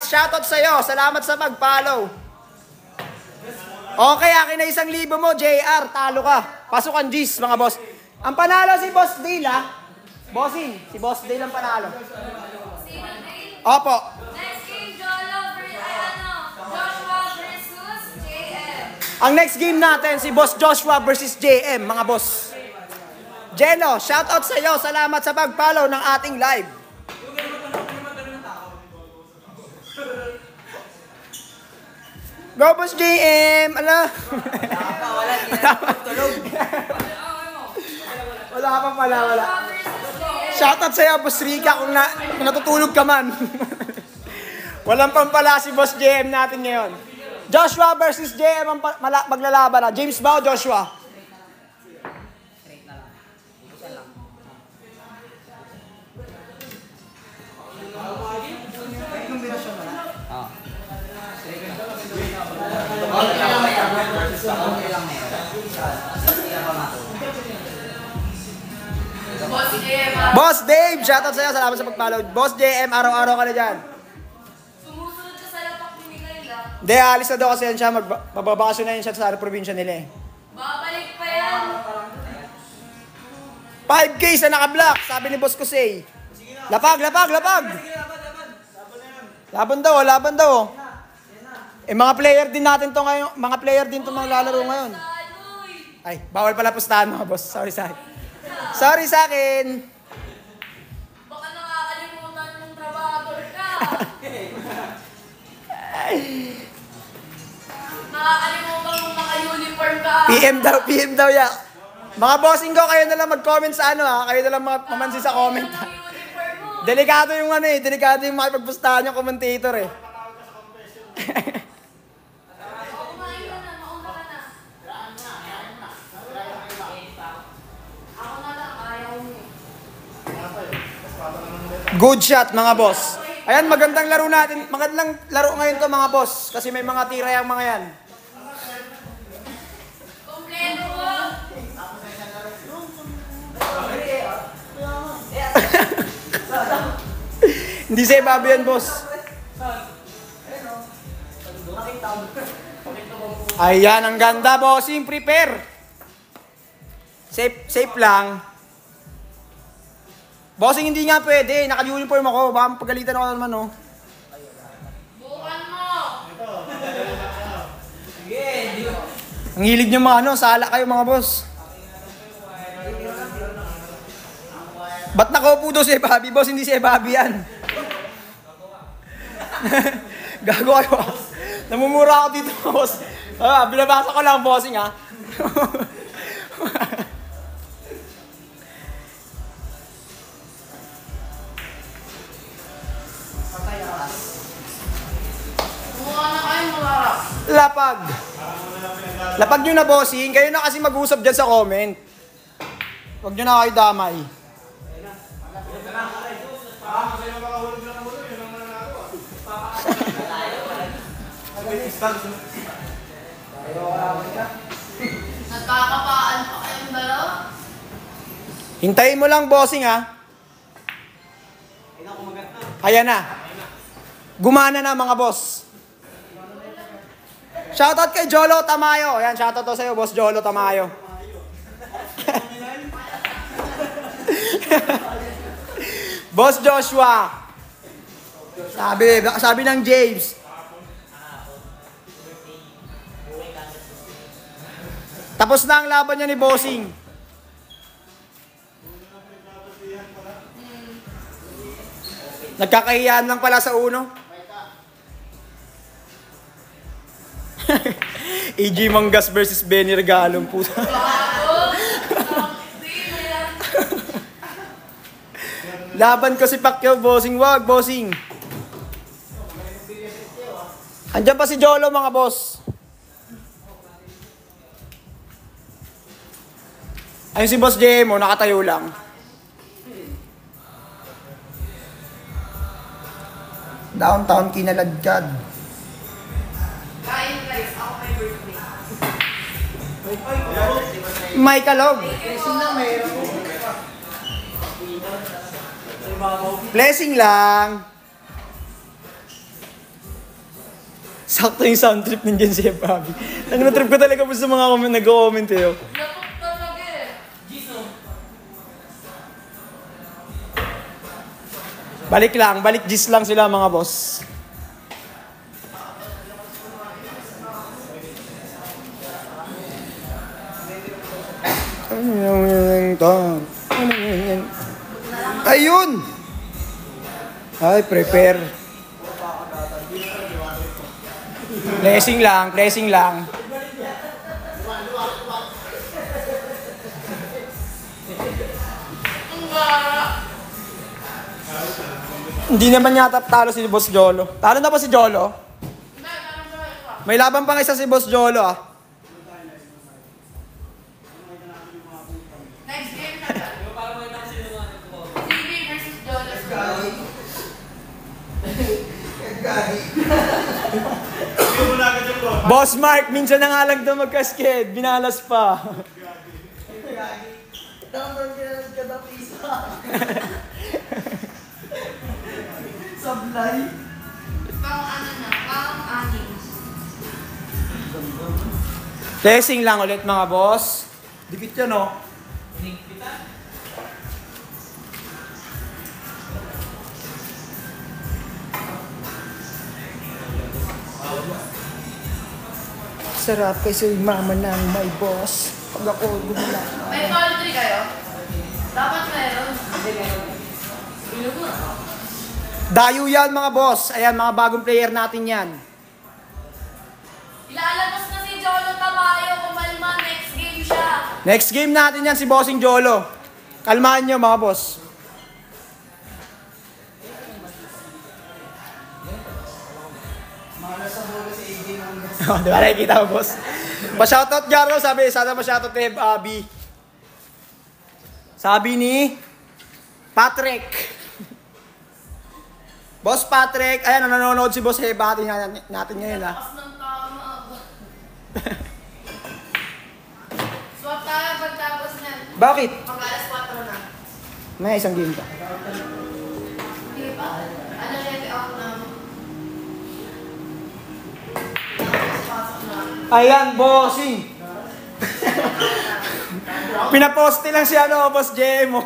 shoutout sa'yo. Salamat sa mag-follow. Okay, akin na 1,000 mo, JR. Talo ka. Pasukan G's, mga boss. Ang panalo si Boss Dale, ha? Bossing, si Boss Dale ang panalo. Opo. Next game, Joshua versus JM. Ang next game natin, si Boss Joshua versus JM, mga boss. Jeno, shoutout sa iyo. Salamat sa pag-follow ng ating live. Go, Boss JM! Ala? Wala ka pa pala, wala. Shoutout sa iyo, Boss Rika, kung natutulog ka man. Walang pampala si Boss JM natin ngayon. Joshua versus JM ang maglalaban na. James ba o Joshua? Boss Dave, shoutout sa'yo. Salamat sa pag-follow. Boss JM, araw-araw ka na dyan. Sumusunod ka sa lapak ni Miguel. Hindi, alis na daw kasi yan siya. Magbabakasyon na yun siya sa probinsya nila eh. Babalik pa yan. 5K sa naka-block, sabi ni Boss Kusey. Lapag, lapag, lapag. Laban daw, laban daw. Eh, mga player din natin to ngayon. Mga player din to mga lalaro ngayon. Ay, bawal pala pustahan mga boss. Sorry sa akin. Sorry sa akin. Baka nakakalimutan yung trabador ka. Nakakalimutan yung naka-uniform ka. PM daw ya. Mga bossing ko, kayo na lang mag-comment sa ano ha. Kayo na lang mamansin sa comment ha. Delikado yung ano eh. Delikado yung makipagpustahan yung commentator eh. Good shot mga boss. Ayan, magandang laro natin. Magandang laro ngayon to mga boss. Kasi may mga tira yung mga yan. Kompleto ko. Hindi sa ibabi yan boss. Ayan, ang ganda bossing. Prepare. Safe lang. Bossing, hindi nga pwede. Naka-uniform ako. Baka pagalitan ako naman, oh. Bukan mo. Ang hilig nyo mga ano, sala kayo mga boss. Ba't nakaupo daw si Bobby? Boss, hindi si Bobby yan. Gago kayo, ah. Namumura ako dito, boss. Binabasa ko lang, bossing, ha. Lapag. Lapag nyo na bossing. Kayo na kasi mag-usap dyan sa comment. Huwag nyo na kayo damay. Nagkakapaan pa kayong dalawa? Hintayin mo lang bossing ha. Ayan na. Gumana na mga boss. Shoutout kay Jolo Tamayo. Ayan, shoutout to sa'yo, Boss Jolo Tamayo. Boss Joshua. Sabi ng James. Tapos na ang laban niya ni Bossing. Nagkakahiyaan lang pala sa uno. AJ Mangas versus Benny Regalong puta. Laban ko si Pacquiao, bossing. Wag, bossing. Andiyan pa si Jolo, mga boss. Ayun si Boss JM, nakatayo lang. Downtown Kinaladkad. Kain guys, ako may birthday. May kalog. Blessing lang. Sakto yung sound trip nandiyan si Bobby. Nag-trip ko talaga po sa mga nag-comment eh. Lapok talaga eh. Balik gis lang sila mga boss. Ayun! Ay, prepare. Blessing lang. Hindi naman yata talo si Boss Jolo. Talo na ba si Jolo? May laban pang isa si Boss Jolo ah. Next game na ba? CB versus Jonas. Boss Mark, minsan na nga lang daw magkasked. Binalas pa. Sablay. Pang-anim. Blessing lang ulit mga boss. Dikit yan oh. Sarap kasi mama ng my boss. Pag ako gumula. May poultry kayo? Dapat meron. Bilog mo. Dayo yan mga boss. Ayan, mga bagong player natin yan. Ilalabas na si Jolo Tamayo. Kumalma, next game siya. Next game natin yan si Bossing Jolo. Kalmahan nyo mga boss. Di ba nakikita mo boss? Pa-shoutout Jaro, sabi, sana pa-shoutout kay Abby. Sabi ni Patrick. Boss Patrick, ayan, nanonood si Boss Heba natin ngayon ha. Lakas ng tama. Swap tayo pagtapos niyan. Bakit? Mag-alas 4 na. May isang game pa. Hindi pa. Ano ready out na? Pasok na. Ayan, bossing. Pinaposte lang si Boss Jemo.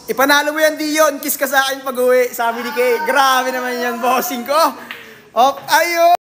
Ipanalo mo yan, Dion. Kiss ka sa akin pag-uwi. Sabi ni Kay. Grabe naman yan, bossing ko. Oh, ayun.